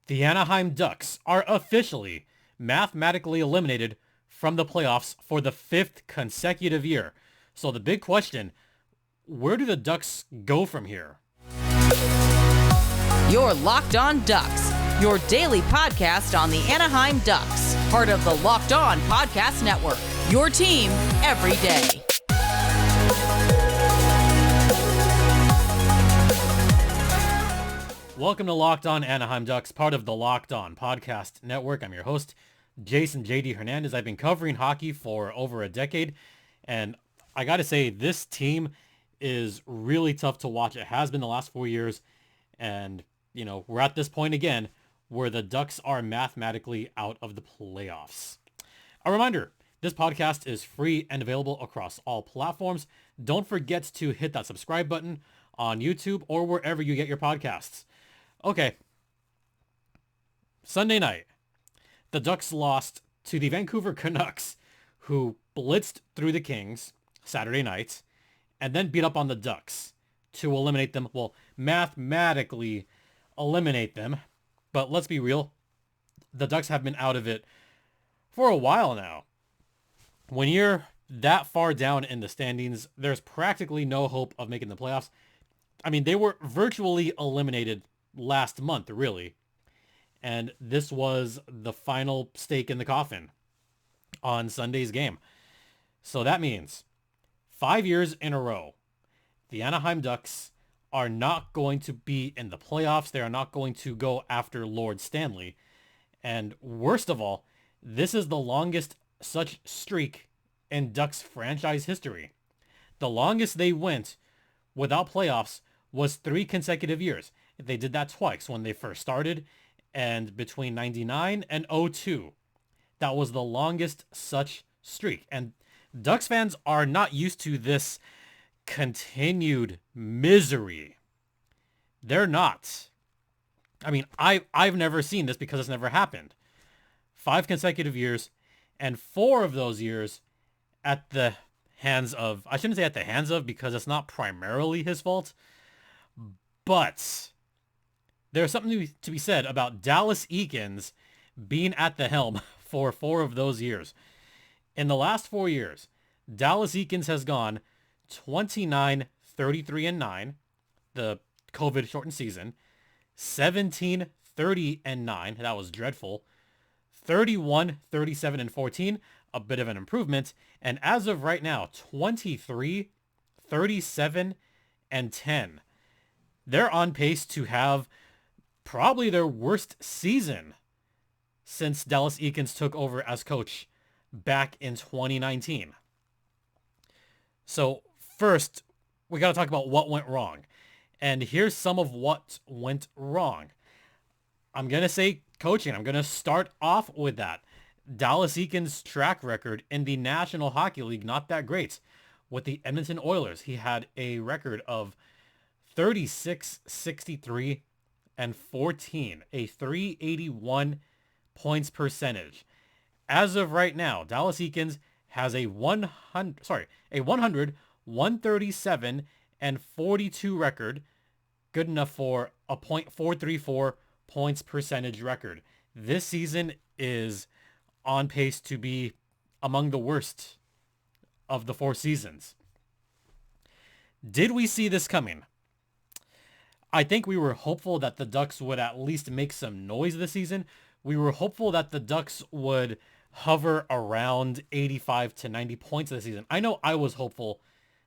The Anaheim Ducks are officially mathematically eliminated from the playoffs for the fifth consecutive year. So the big question, where do the Ducks go from here? You're Locked On Ducks, your daily podcast on the Anaheim Ducks, part of the Locked On Podcast Network, your team every day. Welcome to Locked On Anaheim Ducks, part of the Locked On Podcast Network. I'm your host, Jason JD Hernandez. I've been covering hockey for over a decade, and I got to say, this team is really tough to watch. It has been the last 4 years, and, we're at this point again where the Ducks are mathematically out of the playoffs. A reminder, this podcast is free and available across all platforms. Don't forget to hit that subscribe button on YouTube or wherever you get your podcasts. Okay, Sunday night, the Ducks lost to the Vancouver Canucks, who blitzed through the Kings Saturday night, and then beat up on the Ducks to eliminate them. Well, mathematically eliminate them. But let's be real, the Ducks have been out of it for a while now. When you're that far down in the standings, there's practically no hope of making the playoffs. I mean, they were virtually eliminated last month, really. And this was the final stake in the coffin on Sunday's game. So that means 5 years in a row, the Anaheim Ducks are not going to be in the playoffs. They are not going to go after Lord Stanley. And worst of all, this is the longest such streak in Ducks franchise history. The longest they went without playoffs was 3 consecutive years. They did that twice, when they first started and between 99 and 02. That was the longest such streak. And Ducks fans are not used to this continued misery. They're not. I mean, I've never seen this because it's never happened. 5 consecutive years, and 4 of those years at the hands of, I shouldn't say at the hands of because it's not primarily his fault, but there's something to be said about Dallas Eakins being at the helm for 4 of those years. In the last 4 years, Dallas Eakins has gone 29, 33, and 9, the COVID shortened season, 17, 30, and 9, that was dreadful, 31, 37, and 14, a bit of an improvement, and as of right now, 23, 37, and 10. They're on pace to have probably their worst season since Dallas Eakins took over as coach back in 2019. So first, we got to talk about what went wrong. And here's some of what went wrong. I'm going to say coaching. I'm going to start off with that. Dallas Eakins' track record in the National Hockey League, not that great. With the Edmonton Oilers, he had a record of 36, 63, and 14, a 381 points percentage. As of right now, Dallas Eakins has a 100, 137, and 42 record, good enough for a .434 points percentage record. This season is on pace to be among the worst of the 4 seasons. Did we see this coming? I think we were hopeful that the Ducks would at least make some noise this season. We were hopeful that the Ducks would hover around 85 to 90 points this season. I know I was hopeful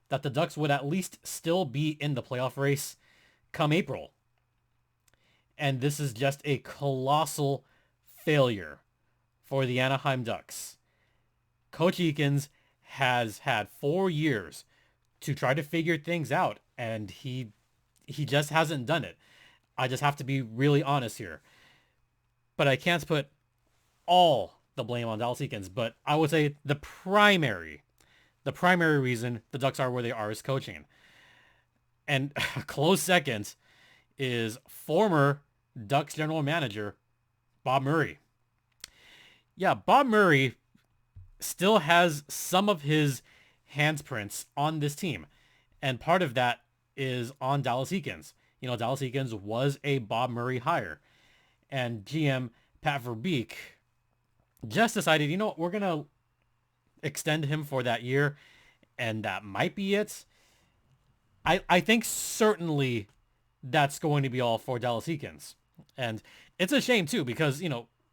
that the Ducks would at least still be in the playoff race come April. And this is just a colossal failure for the Anaheim Ducks. Coach Eakins has had 4 years to try to figure things out, and he just hasn't done it. I just have to be really honest here. But I can't put all the blame on Dallas Eakins, but I would say the primary reason the Ducks are where they are is coaching. And a close second is former Ducks general manager Bob Murray. Yeah, Bob Murray still has some of his handprints on this team. And part of that is on Dallas Eakins. Dallas Eakins was a Bob Murray hire. and GM Pat Verbeek just decided, you know what, we're going to extend him for that year, and that might be it. I think certainly that's going to be all for Dallas Eakins. And it's a shame too, because,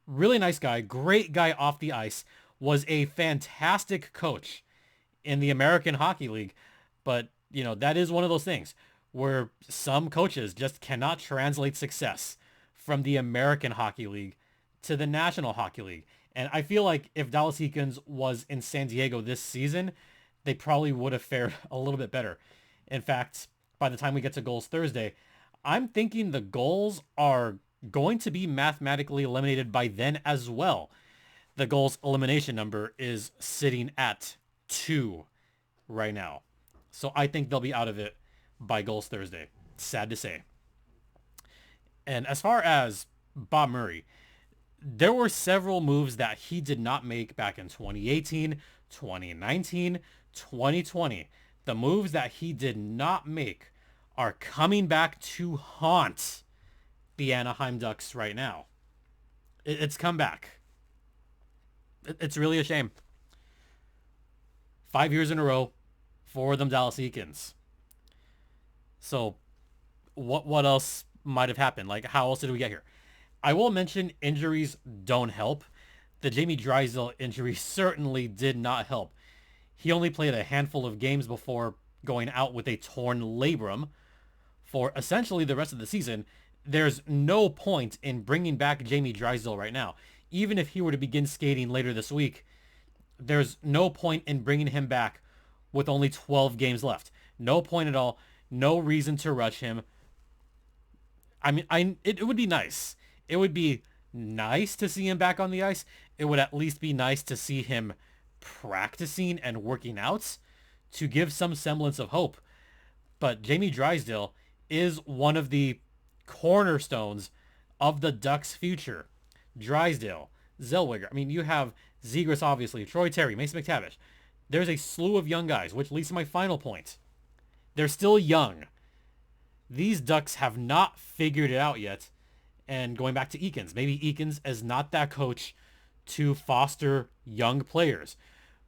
really nice guy, great guy off the ice, was a fantastic coach in the American Hockey League. But, that is one of those things where some coaches just cannot translate success from the American Hockey League to the National Hockey League. And I feel like if Dallas Eakins was in San Diego this season, they probably would have fared a little bit better. In fact, by the time we get to Goals Thursday, I'm thinking the Goals are going to be mathematically eliminated by then as well. The Goals elimination number is sitting at 2 right now. So I think they'll be out of it by Goals Thursday. Sad to say. And as far as Bob Murray, there were several moves that he did not make back in 2018, 2019, 2020. The moves that he did not make are coming back to haunt the Anaheim Ducks right now. It's come back. It's really a shame. 5 years in a row for them Dallas Eakins. So what else might have happened? Like, how else did we get here? I will mention injuries don't help. The Jamie Drysdale injury certainly did not help. He only played a handful of games before going out with a torn labrum for essentially the rest of the season. There's no point in bringing back Jamie Drysdale right now. Even if he were to begin skating later this week, there's no point in bringing him back with only 12 games left. No point at all. No reason to rush him. I mean, it would be nice. It would be nice to see him back on the ice. It would at least be nice to see him practicing and working out to give some semblance of hope. But Jamie Drysdale is one of the cornerstones of the Ducks' future. Drysdale, Zellweger. I mean, you have Zegras, obviously, Troy Terry, Mason McTavish. There's a slew of young guys, which leads to my final point. They're still young. These Ducks have not figured it out yet. And going back to Eakins, maybe Eakins is not that coach to foster young players.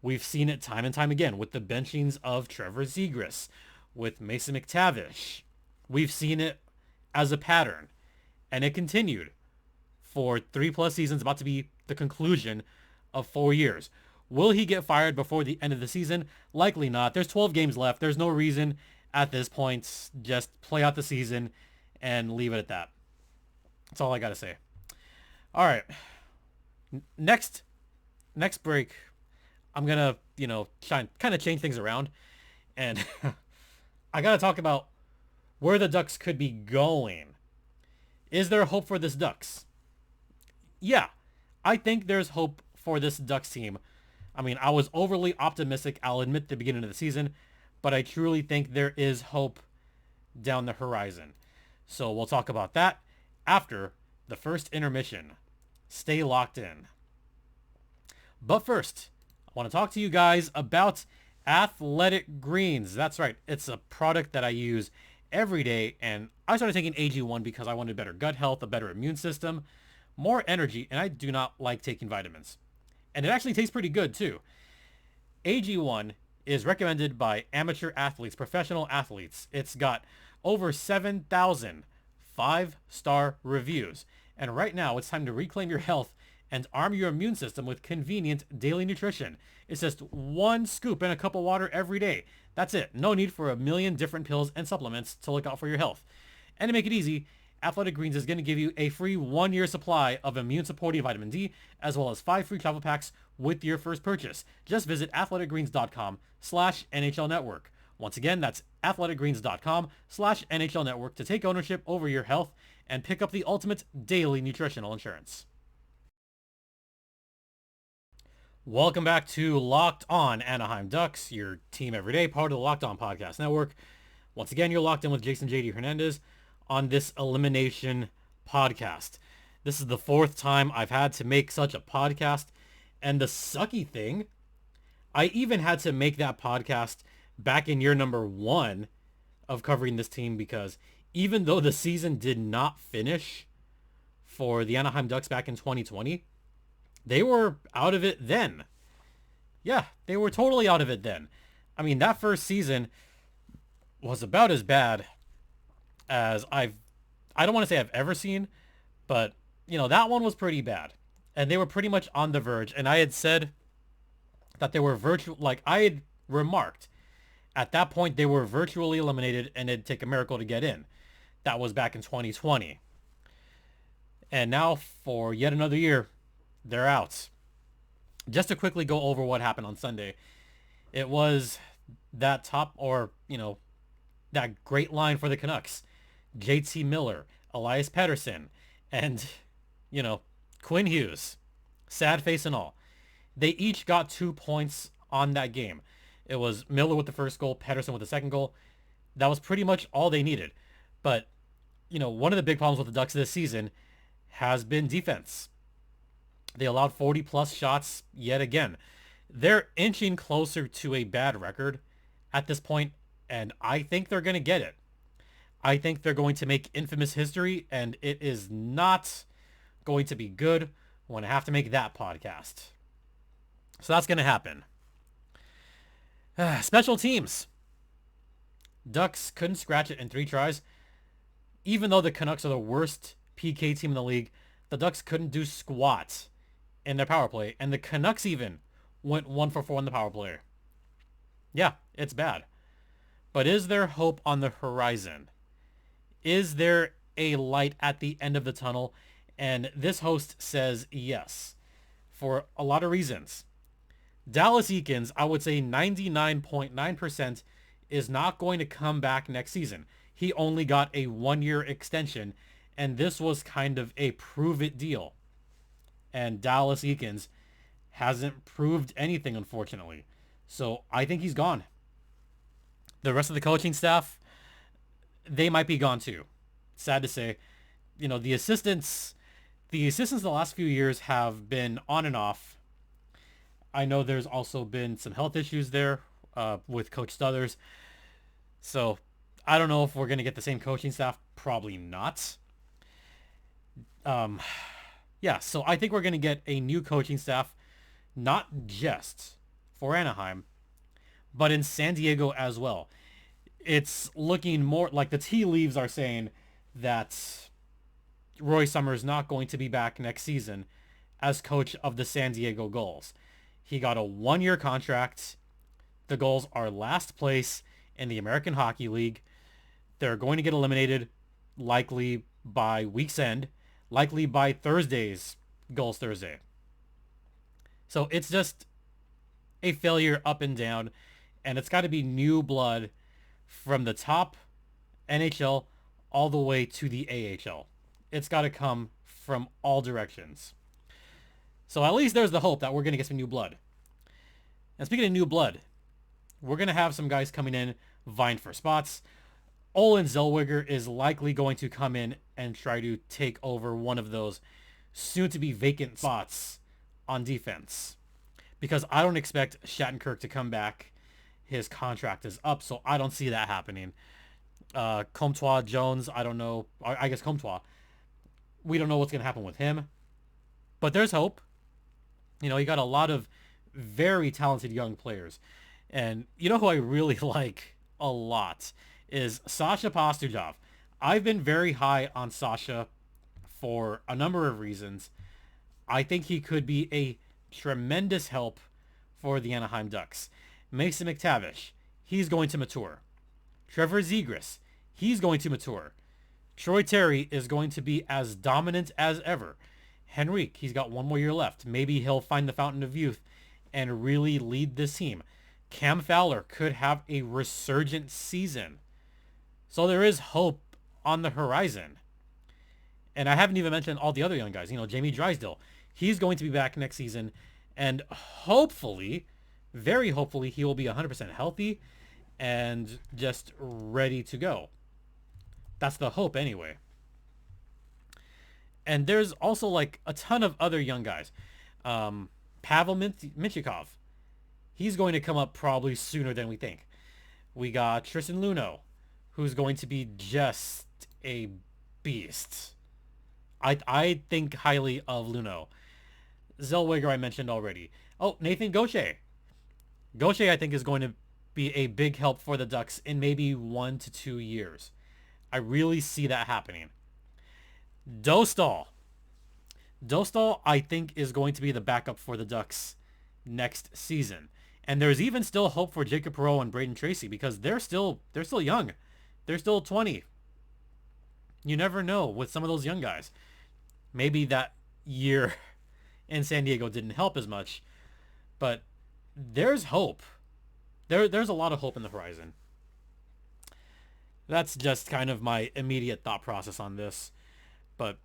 We've seen it time and time again with the benchings of Trevor Zegras, with Mason McTavish. We've seen it as a pattern, and it continued for 3+ seasons, about to be the conclusion of 4 years. Will he get fired before the end of the season? Likely not. There's 12 games left. There's no reason at this point. Just play out the season and leave it at that. That's all I got to say. All right. Next break, I'm going to, kind of change things around. And I got to talk about where the Ducks could be going. Is there hope for this Ducks? Yeah, I think there's hope for this Ducks team. I mean, I was overly optimistic, I'll admit, at the beginning of the season, but I truly think there is hope down the horizon. So we'll talk about that after the first intermission. Stay locked in. But first, I want to talk to you guys about Athletic Greens. That's right. It's a product that I use every day, and I started taking AG1 because I wanted better gut health, a better immune system, more energy, and I do not like taking vitamins. And it actually tastes pretty good too. AG1 is recommended by amateur athletes, professional athletes. It's got over 7,000 5-star reviews. And right now, it's time to reclaim your health and arm your immune system with convenient daily nutrition. It's just 1 scoop in a cup of water every day. That's it. No need for a million different pills and supplements to look out for your health. And to make it easy, Athletic Greens is going to give you a free 1-year supply of immune-supporting vitamin D, as well as 5 free travel packs with your first purchase. Just visit athleticgreens.com/NHL Network. Once again, that's athleticgreens.com/NHL Network to take ownership over your health and pick up the ultimate daily nutritional insurance. Welcome back to Locked On Anaheim Ducks, your team every day, part of the Locked On Podcast Network. Once again, you're locked in with Jason J.D. Hernandez on this elimination podcast. This is the 4th time I've had to make such a podcast. And the sucky thing, I even had to make that podcast back in year number 1 of covering this team, because even though the season did not finish for the Anaheim Ducks back in 2020, they were out of it then. Yeah, they were totally out of it then. I mean, that first season was about as bad as I don't want to say I've ever seen, but, that one was pretty bad. And they were pretty much on the verge. And I had said that they were I had remarked, at that point, they were virtually eliminated and it'd take a miracle to get in. That was back in 2020. And now, for yet another year, they're out. Just to quickly go over what happened on Sunday, it was that that great line for the Canucks. JT Miller, Elias Pettersson, and, Quinn Hughes. Sad face and all. They each got 2 points on that game. It was Miller with the first goal, Pettersson with the second goal. That was pretty much all they needed. But, one of the big problems with the Ducks this season has been defense. They allowed 40 plus shots yet again. They're inching closer to a bad record at this point, and I think they're going to get it. I think they're going to make infamous history, and it is not going to be good when I have to make that podcast. So that's going to happen. Special teams. Ducks couldn't scratch it in 3 tries. Even though the Canucks are the worst PK team in the league, the Ducks couldn't do squat in their power play. And the Canucks even went 1 for 4 in the power play. Yeah, it's bad. But is there hope on the horizon? Is there a light at the end of the tunnel? And this host says yes, for a lot of reasons. Dallas Eakins, I would say 99.9% is not going to come back next season. He only got a 1-year extension, and this was kind of a prove-it deal. And Dallas Eakins hasn't proved anything, unfortunately. So I think he's gone. The rest of the coaching staff, they might be gone too. Sad to say. The assistants the last few years have been on and off. I know there's also been some health issues there with Coach Stothers. So I don't know if we're going to get the same coaching staff. Probably not. Yeah, so I think we're going to get a new coaching staff, not just for Anaheim, but in San Diego as well. It's looking more like the tea leaves are saying that Roy Summers is not going to be back next season as coach of the San Diego Gulls. He got a 1-year contract. The Gulls are last place in the American Hockey League. They're going to get eliminated likely by week's end, likely by Thursday's Gulls Thursday. So it's just a failure up and down, and it's got to be new blood from the top NHL all the way to the AHL. It's got to come from all directions. So at least there's the hope that we're going to get some new blood. And speaking of new blood, we're going to have some guys coming in vying for spots. Olin Zellweger is likely going to come in and try to take over one of those soon-to-be vacant spots on defense. Because I don't expect Shattenkirk to come back. His contract is up, so I don't see that happening. Comtois, Jones, I don't know. I guess Comtois. We don't know what's going to happen with him. But there's hope. You got a lot of very talented young players. And you know who I really like a lot is Sasha Pastujov. I've been very high on Sasha for a number of reasons. I think he could be a tremendous help for the Anaheim Ducks. Mason McTavish, he's going to mature. Trevor Zegras, he's going to mature. Troy Terry is going to be as dominant as ever. Henrique, he's got 1 more year left. Maybe he'll find the fountain of youth and really lead this team. Cam Fowler could have a resurgent season. So there is hope on the horizon. And I haven't even mentioned all the other young guys. Jamie Drysdale. He's going to be back next season. And hopefully, very hopefully, he will be 100% healthy and just ready to go. That's the hope anyway. And there's also a ton of other young guys. Pavel Minchikov. He's going to come up probably sooner than we think. We got Tristan Luneau, who's going to be just a beast. I think highly of Luno. Zellweger I mentioned already. Oh, Nathan Gaucher. Gaucher I think is going to be a big help for the Ducks in maybe 1 to 2 years. I really see that happening. Dostal. Dostal I think is going to be the backup for the Ducks next season. And there's even still hope for Jacob Perreault and Braden Tracy because they're still young. They're still 20. You never know with some of those young guys. Maybe that year in San Diego didn't help as much, but there's hope. There's a lot of hope in the horizon. That's just kind of my immediate thought process on this. But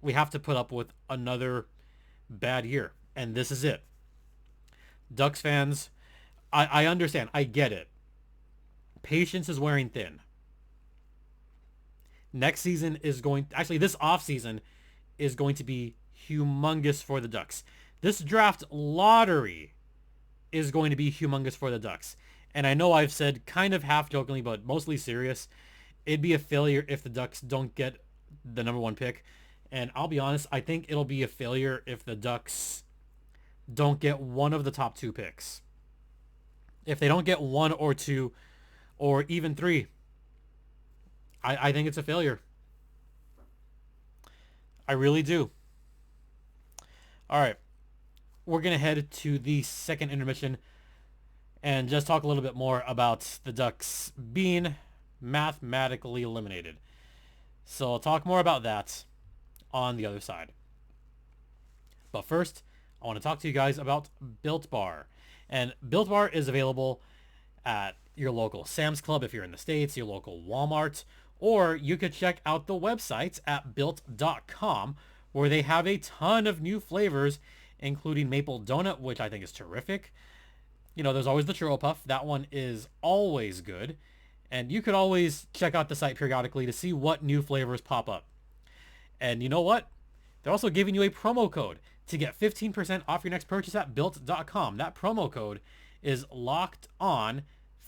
we have to put up with another bad year, and this is it. Ducks fans, I understand. I get it. Patience is wearing thin. Next season is this offseason is going to be humongous for the Ducks. This draft lottery is going to be humongous for the Ducks. And I know I've said kind of half jokingly, but mostly serious, it'd be a failure if the Ducks don't get the number 1 pick. And I'll be honest, I think it'll be a failure if the Ducks don't get one of the top 2 picks. If they don't get 1 or 2 or even 3, I think it's a failure. I really do. All right. We're going to head to the second intermission and just talk a little bit more about the Ducks being mathematically eliminated. So I'll talk more about that on the other side. But first, I want to talk to you guys about Built Bar. And Built Bar is available at your local Sam's Club if you're in the States, your local Walmart, or you could check out the websites at built.com where they have a ton of new flavors, including maple donut, which I think is terrific. You know, there's always the churro puff. That one is always good. And you could always check out the site periodically to see what new flavors pop up. And you know what? They're also giving you a promo code to get 15% off your next purchase at built.com. That promo code is locked on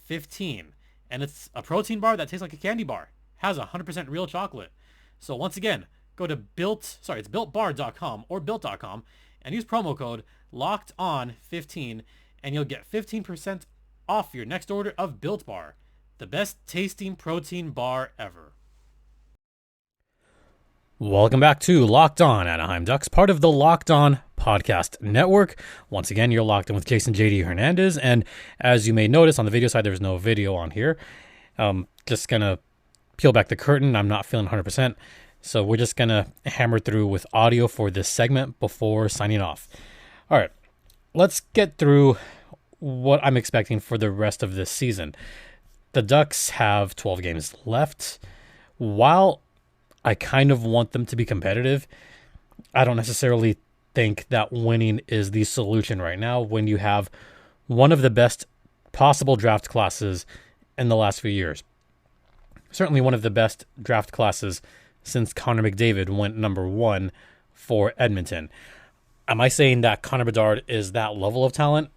15. And it's a protein bar that tastes like a candy bar. Has 100% real chocolate. So once again, go to it's builtbar.com or built.com and use promo code locked on 15 and you'll get 15% off your next order of Built Bar, the best tasting protein bar ever. Welcome back to Locked On Anaheim Ducks, part of the Locked On Podcast Network. Once again, you're locked in with Jason JD Hernandez, and as you may notice on the video side, there's no video on here. Just gonna peel back the curtain. I'm not feeling 100%, so we're just gonna hammer through with audio for this segment before signing off. All right, let's get through what I'm expecting for the rest of this season. The Ducks have 12 games left. While I kind of want them to be competitive, I don't necessarily think that winning is the solution right now when you have one of the best possible draft classes in the last few years. Certainly one of the best draft classes since Connor McDavid went number 1 for Edmonton. Am I saying that Connor Bedard is that level of talent?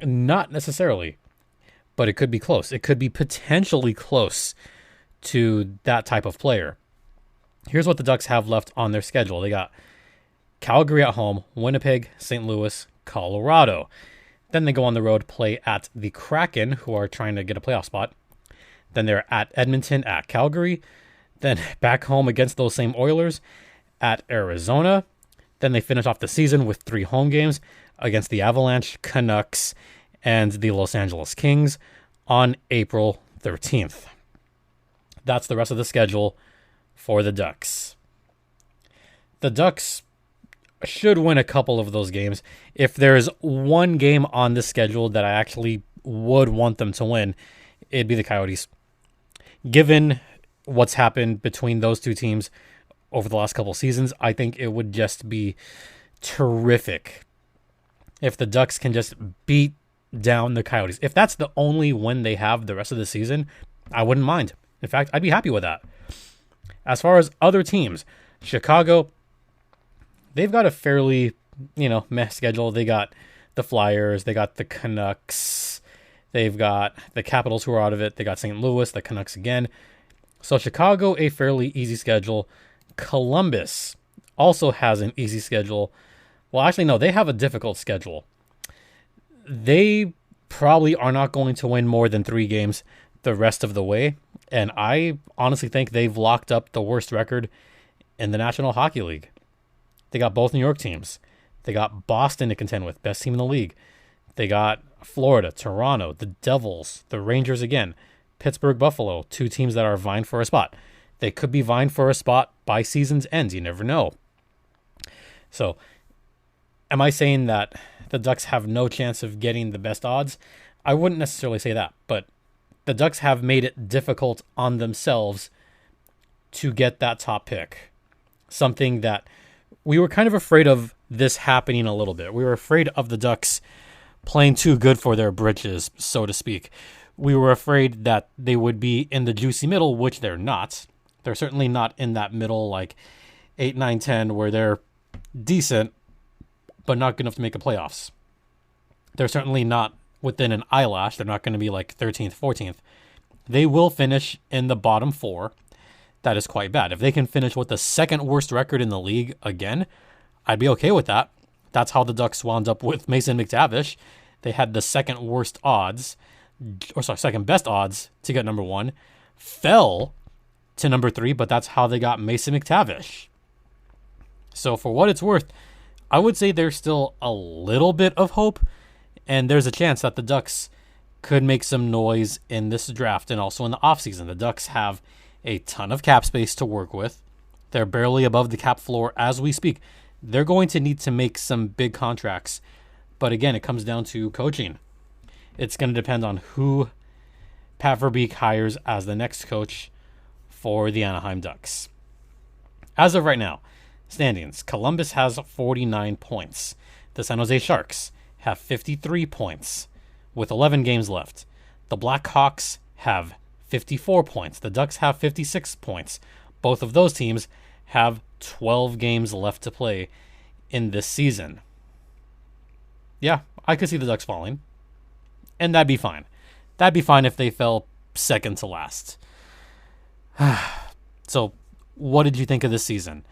Not necessarily, but it could be close. It could be potentially close to that type of player. Here's what the Ducks have left on their schedule. They got Calgary at home, Winnipeg, St. Louis, Colorado. Then they go on the road, play at the Kraken, who are trying to get a playoff spot. Then they're at Edmonton, at Calgary. Then back home against those same Oilers at Arizona. Then they finish off the season with 3 home games against the Avalanche, Canucks, and the Los Angeles Kings on April 13th. That's the rest of the schedule for the Ducks. The Ducks should win a couple of those games. If there's one game on the schedule that I actually would want them to win, it'd be the Coyotes. Given what's happened between those two teams over the last couple seasons, I think it would just be terrific if the Ducks can just beat down the Coyotes. If that's the only win they have the rest of the season, I wouldn't mind. In fact, I'd be happy with that. As far as other teams, Chicago, they've got a fairly, meh schedule. They got the Flyers, they got the Canucks, they've got the Capitals who are out of it, they got St. Louis, the Canucks again. So Chicago, a fairly easy schedule. Columbus also has an easy schedule. Well, actually, no, they have a difficult schedule. They probably are not going to win more than 3 games the rest of the way. And I honestly think they've locked up the worst record in the National Hockey League. They got both New York teams. They got Boston to contend with, best team in the league. They got Florida, Toronto, the Devils, the Rangers again, Pittsburgh, Buffalo, 2 teams that are vying for a spot. They could be vying for a spot by season's end. You never know. So, am I saying that the Ducks have no chance of getting the best odds? I wouldn't necessarily say that, but the Ducks have made it difficult on themselves to get that top pick. Something that we were kind of afraid of this happening a little bit. We were afraid of the Ducks playing too good for their britches, so to speak. We were afraid that they would be in the juicy middle, which they're not. They're certainly not in that middle, like 8, 9, 10, where they're decent, but not good enough to make the playoffs. They're certainly not within an eyelash. They're not going to be like 13th, 14th. They will finish in the bottom 4. That is quite bad. If they can finish with the second worst record in the league again, I'd be okay with that. That's how the Ducks wound up with Mason McTavish. They had the second best odds to get number 1, fell to number 3, but that's how they got Mason McTavish. So for what it's worth, I would say there's still a little bit of hope, and there's a chance that the Ducks could make some noise in this draft and also in the offseason. The Ducks have a ton of cap space to work with. They're barely above the cap floor as we speak. They're going to need to make some big contracts. But again, it comes down to coaching. It's going to depend on who Pat Verbeek hires as the next coach for the Anaheim Ducks. As of right now, standings, Columbus has 49 points. The San Jose Sharks have 53 points with 11 games left. The Blackhawks have 54 points. The Ducks have 56 points. Both of those teams have 12 games left to play in this season. Yeah, I could see the Ducks falling. And that'd be fine. That'd be fine if they fell second to last. So, what did you think of this season?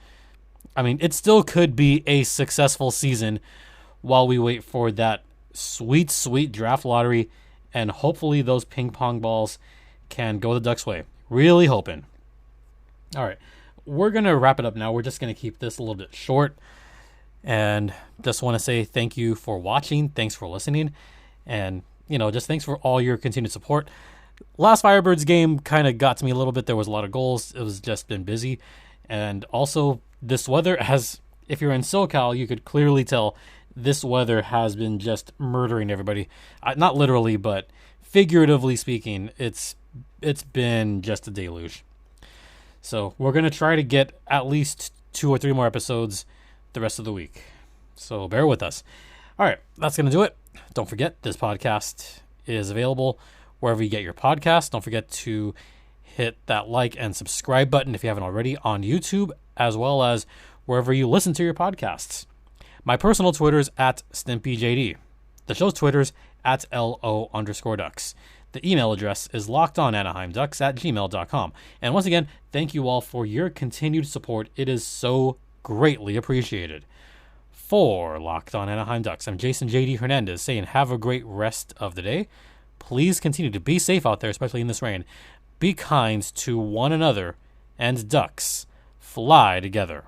I mean, it still could be a successful season while we wait for that sweet, sweet draft lottery, and hopefully those ping pong balls can go the Ducks' way. Really hoping. All right, we're going to wrap it up now. We're just going to keep this a little bit short, and just want to say thank you for watching. Thanks for listening, and, just thanks for all your continued support. Last Firebirds game kind of got to me a little bit. There was a lot of goals. It was just been busy, and also this weather if you're in SoCal, you could clearly tell this weather has been just murdering everybody. Not literally, but figuratively speaking, it's been just a deluge. So we're going to try to get at least 2 or 3 more episodes the rest of the week. So bear with us. All right, that's going to do it. Don't forget, this podcast is available wherever you get your podcasts. Don't forget to hit that like and subscribe button if you haven't already on YouTube, as well as wherever you listen to your podcasts. My personal Twitter's at StimpyJD. The show's Twitter's at LO_Ducks. The email address is lockedonanaheimducks@gmail.com. And once again, thank you all for your continued support. It is so greatly appreciated. For Locked On Anaheim Ducks, I'm Jason J.D. Hernandez saying have a great rest of the day. Please continue to be safe out there, especially in this rain. Be kind to one another, and Ducks fly together.